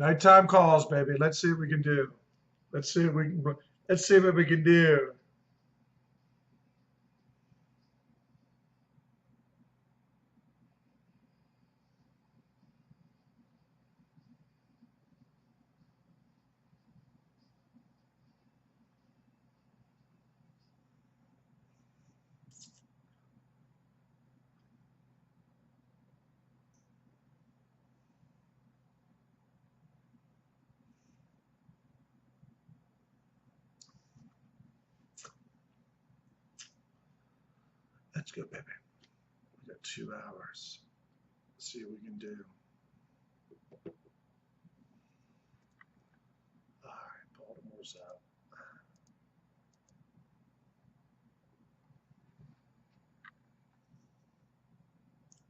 Nighttime calls, baby. Let's see what we can do. Let's see what we can. Let's see what we can do. Let's go, baby. We got 2 hours. Let's see what we can do. All right, Baltimore's out. I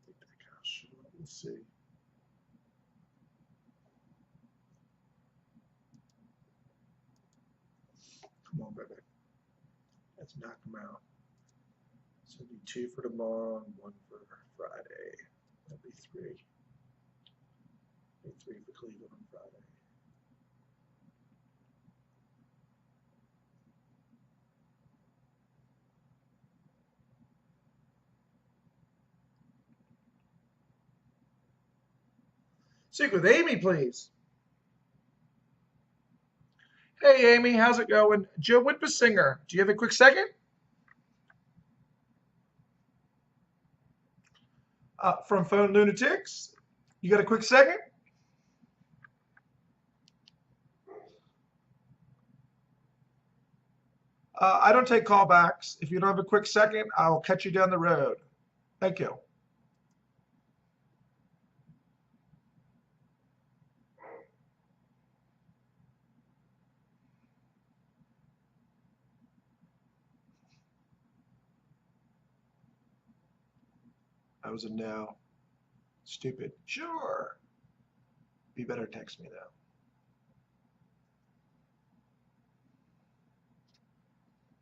think that cow show up. Let's see. Come on, baby. Let's knock them out. So it'll be 2 for tomorrow and 1 for Friday. That'll be 3. Be 3 for Cleveland on Friday. Speak with Amy, please. Hey, Amy, how's it going? Joe Whitbesinger, do you have a quick second? From Phone Lunatics. You got a quick second? I don't take callbacks. If you don't have a quick second, I'll catch you down the road. Thank you. That was a no. Stupid. Sure. You better text me though.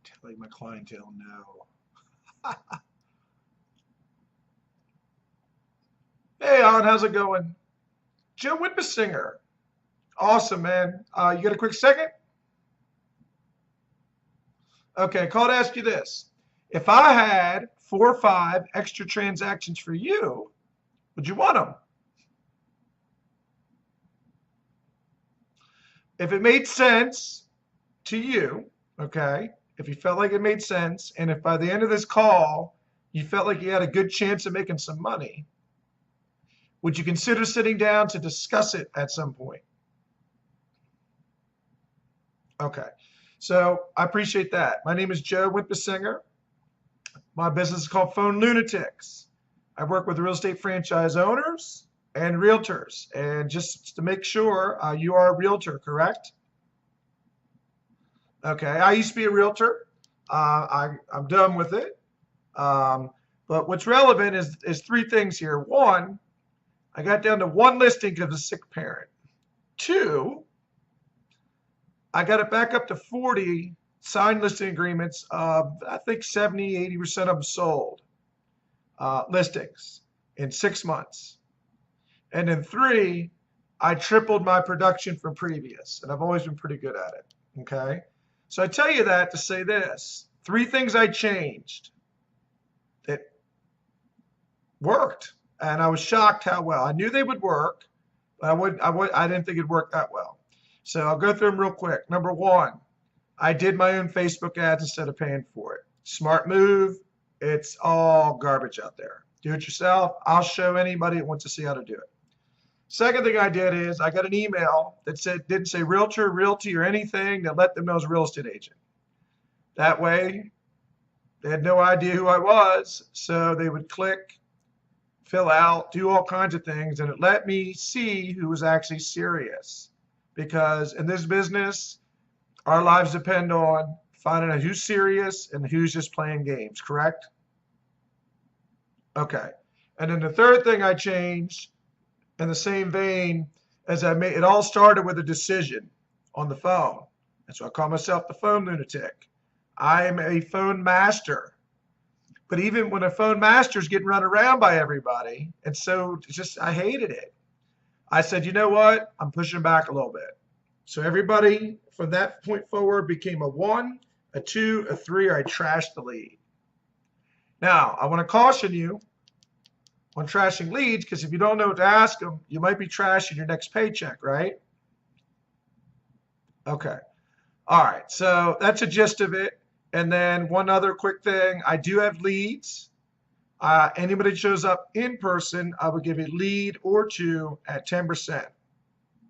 Telling my clientele no. Hey, Alan, how's it going? Joe Whitbesinger. Awesome, man. You got a quick second? Okay, call to ask you this. If I had 4 or 5 extra transactions for you, would you want them? If it made sense to you, okay, if you felt like it made sense, and if by the end of this call you felt like you had a good chance of making some money, would you consider sitting down to discuss it at some point? Okay, so I appreciate that. My name is Joe Whitbesinger. My business is called Phone Lunatics. I work with real estate franchise owners and realtors. And just to make sure, you are a realtor, correct? Okay, I used to be a realtor. I'm done with it. But what's relevant is 3 things here. 1, I got down to 1 listing because of a sick parent. 2, I got it back up to 40 signed listing agreements. I think 70, 80% of them sold listings in 6 months. And then 3, I tripled my production from previous, and I've always been pretty good at it. Okay, so I tell you that to say this: 3 things I changed that worked, and I was shocked how well. I knew they would work, but I didn't think it'd work that well. So I'll go through them real quick. Number 1, I did my own Facebook ads instead of paying for it. Smart move. It's all garbage out there. Do it yourself. I'll show anybody that wants to see how to do it. Second thing I did is I got an email that didn't say realtor, realty, or anything that let them know I was a real estate agent. That way, they had no idea who I was, so they would click, fill out, do all kinds of things, and it let me see who was actually serious. Because in this business, our lives depend on finding out who's serious and who's just playing games, correct? Okay. And then the third thing I changed in the same vein as it all started with a decision on the phone. That's why I call myself the phone lunatic. I am a phone master. But even when a phone master is getting run around by everybody, and so I hated it. I said, you know what? I'm pushing back a little bit. So everybody from that point forward became a 1, a 2, a 3, or I trashed the lead. Now, I want to caution you on trashing leads, because if you don't know what to ask them, you might be trashing your next paycheck, right? Okay. All right. So that's a gist of it. And then one other quick thing, I do have leads. Anybody that shows up in person, I would give a lead or two at 10%.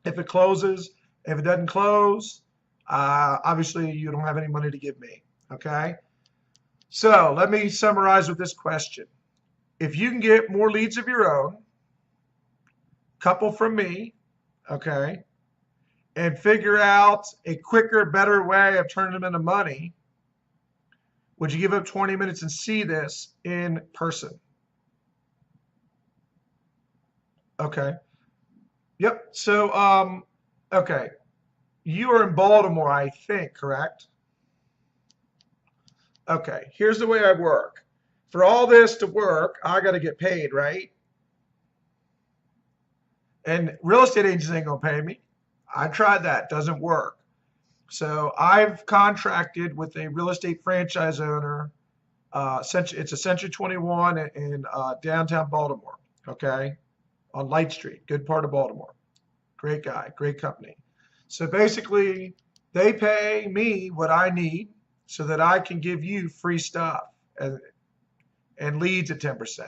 If it closes, if it doesn't close, obviously you don't have any money to give me. Okay. So let me summarize with this question. If you can get more leads of your own, couple from me, okay, and figure out a quicker, better way of turning them into money, would you give up 20 minutes and see this in person? Okay. Yep. So, okay. You are in Baltimore, I think, correct? Okay. Here's the way I work. For all this to work, I got to get paid, right? And real estate agents ain't going to pay me. I tried that. Doesn't work. So I've contracted with a real estate franchise owner. It's a Century 21 in downtown Baltimore, okay, on Light Street, good part of Baltimore. Great guy, great company. So basically, they pay me what I need so that I can give you free stuff and leads at 10%.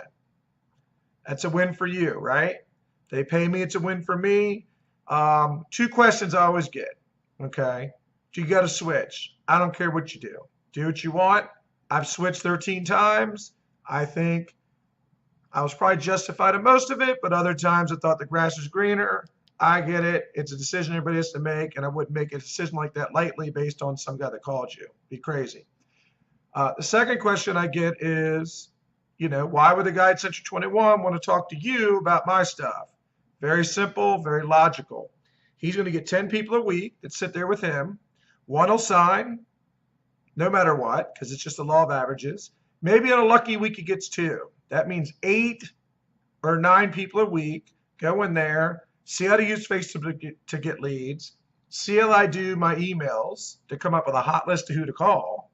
That's a win for you, right? They pay me, it's a win for me. Two questions I always get, okay? You got to switch. I don't care what you do. Do what you want. I've switched 13 times. I think I was probably justified in most of it, but other times I thought the grass was greener. I get it. It's a decision everybody has to make, and I wouldn't make a decision like that lightly based on some guy that called you. Be crazy. The second question I get is, why would the guy at Century 21 want to talk to you about my stuff? Very simple, very logical. He's going to get 10 people a week that sit there with him. One will sign, no matter what, because it's just the law of averages. Maybe on a lucky week he gets 2. That means 8 or 9 people a week go in there, see how to use Facebook to get leads, see how I do my emails to come up with a hot list of who to call,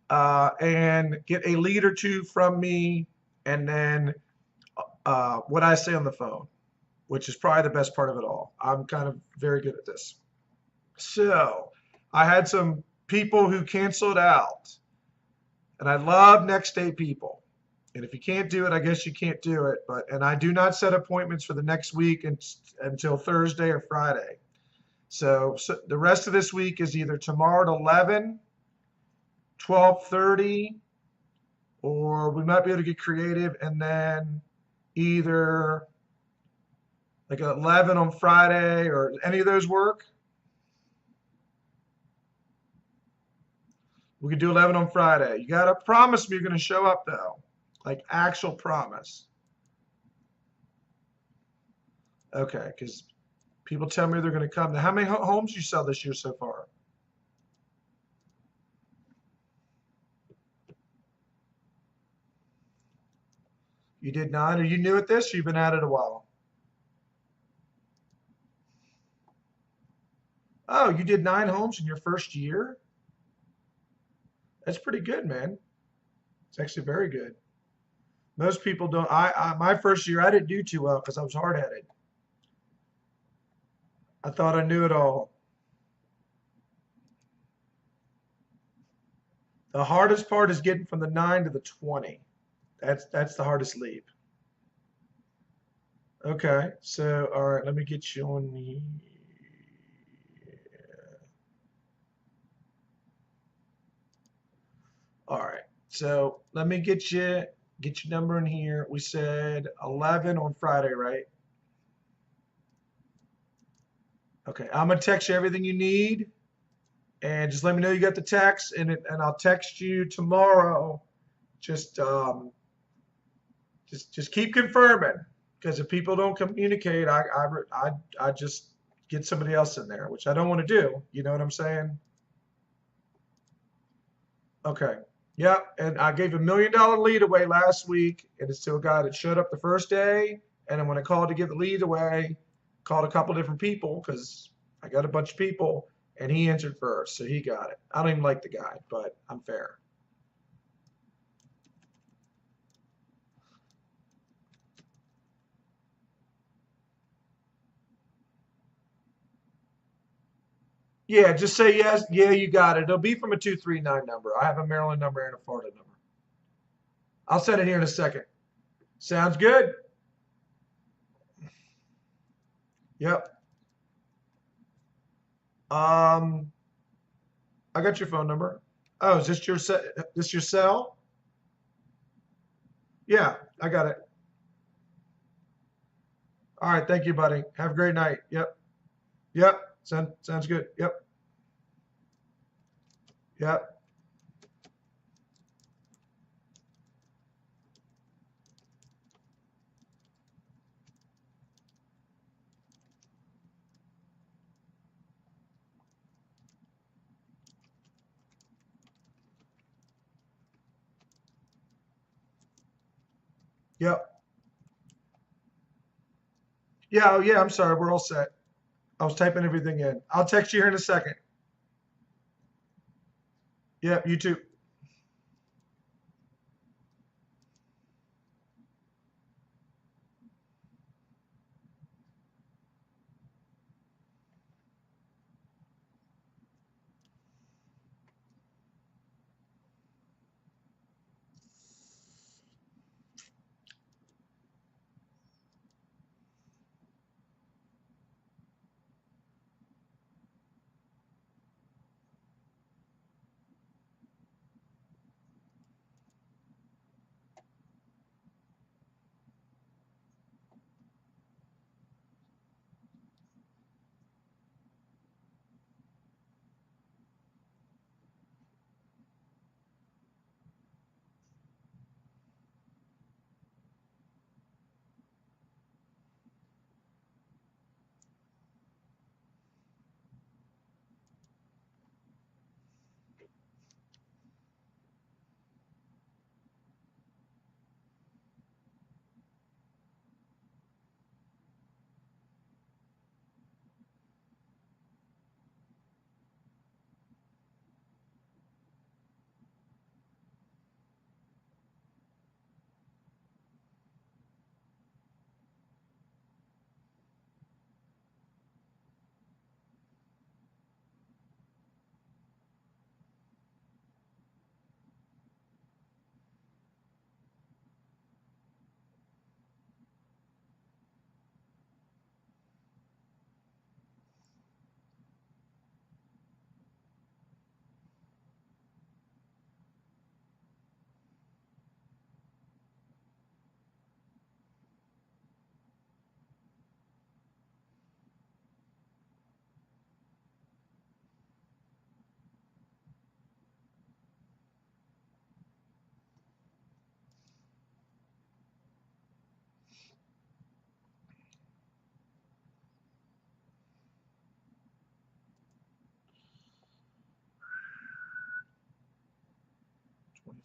and get a lead or 2 from me, and then what I say on the phone, which is probably the best part of it all. I'm kind of very good at this. So I had some people who canceled out, and I love next day people. And if you can't do it, I guess you can't do it. And I do not set appointments for the next week until Thursday or Friday. So the rest of this week is either tomorrow at 11, 12:30, or we might be able to get creative, and then either like 11 on Friday, or any of those work? We could do 11 on Friday. You got to promise me you're going to show up, though. Like, actual promise. Okay, because people tell me they're going to come. Now, how many homes you sell this year so far? You did 9? Are you new at this, or you've been at it a while? Oh, you did 9 homes in your first year? That's pretty good, man. It's actually very good. Most people don't. My first year, I didn't do too well because I was hard-headed. I thought I knew it all. The hardest part is getting from the 9 to the 20. That's the hardest leap. Okay, so all right, let me get you on the. All right, so let me get your number in here. We said 11 on Friday, right? Okay, I'm gonna text you everything you need, and just let me know you got the text, and I'll text you tomorrow. Just just keep confirming, because if people don't communicate, I just get somebody else in there, which I don't want to do. You know what I'm saying? Okay. Yep. And I gave $1 million lead away last week, and it's to a guy that showed up the first day. And then when I called to give the lead away, called a couple different people because I got a bunch of people, and he answered first, so he got it. I don't even like the guy, but I'm fair. Yeah, just say yes. Yeah, you got it. It'll be from a 239 number. I have a Maryland number and a Florida number. I'll send it here in a second. Sounds good? Yep. Um, I got your phone number. Oh, is this your cell? Yeah, I got it. All right, thank you, buddy. Have a great night. Yep. Yep. Sounds good. Yep. Yep. Yep. Yeah, oh yeah, I'm sorry. We're all set. I was typing everything in. I'll text you here in a second. Yep, you too.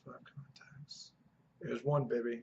Five contacts. There's one, baby.